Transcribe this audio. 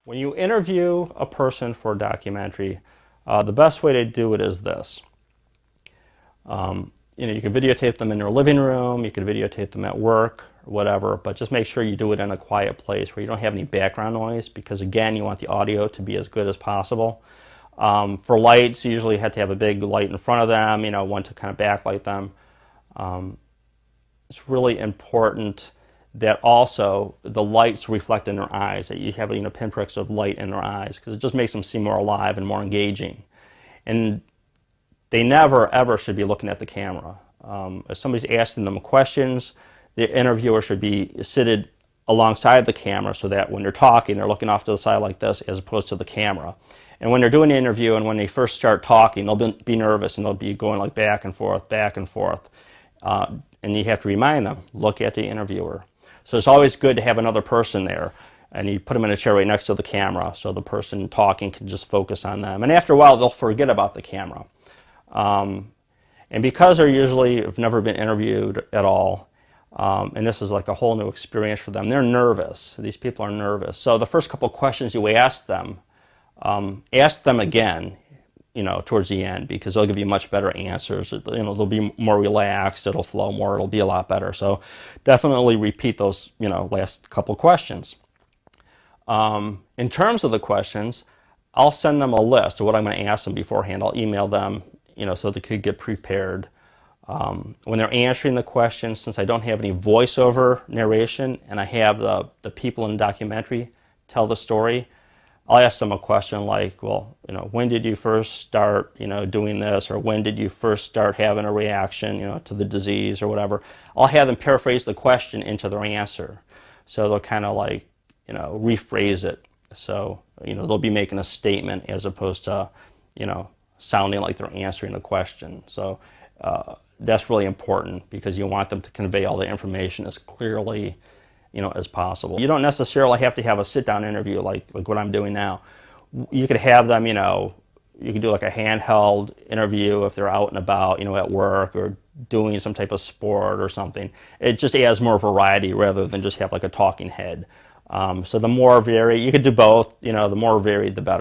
When you interview a person for a documentary, the best way to do it is this. You can videotape them in their living room, you can videotape them at work, or whatever, but just make sure you do it in a quiet place where you don't have any background noise, because again, you want the audio to be as good as possible. For lights, you usually have to have a big light in front of them, one to kind of backlight them. It's really important that also the lights reflect in their eyes, that you have pinpricks of light in their eyes, because it just makes them seem more alive and more engaging. And they never ever should be looking at the camera. If somebody's asking them questions, the interviewer should be seated alongside the camera so that when they're talking, they're looking off to the side like this as opposed to the camera. And when they're doing the interview and when they first start talking, they'll be nervous and they'll be going like back and forth, back and forth. And you have to remind them, look at the interviewer. So it's always good to have another person there, and you put them in a chair right next to the camera so the person talking can just focus on them. And after a while, they'll forget about the camera. And because they're usually have never been interviewed at all, and this is like a whole new experience for them, they're nervous. These people are nervous. So the first couple of questions you ask them again, towards the end, because they'll give you much better answers. They'll be more relaxed, it'll flow more, it'll be a lot better. So definitely repeat those, last couple questions. In terms of the questions, I'll send them a list of what I'm going to ask them beforehand. I'll email them, so they could get prepared. When they're answering the questions, since I don't have any voiceover narration and I have the people in the documentary tell the story, I'll ask them a question like, well, when did you first start, doing this, or when did you first start having a reaction, to the disease or whatever. I'll have them paraphrase the question into their answer. So they'll kind of like, rephrase it. So, they'll be making a statement as opposed to, sounding like they're answering the question. So that's really important because you want them to convey all the information as clearly as possible. You don't necessarily have to have a sit-down interview like what I'm doing now. You could have them, you could do like a handheld interview if they're out and about, at work or doing some type of sport or something. It just adds more variety rather than just have like a talking head. So the more varied, you could do both, the more varied, the better.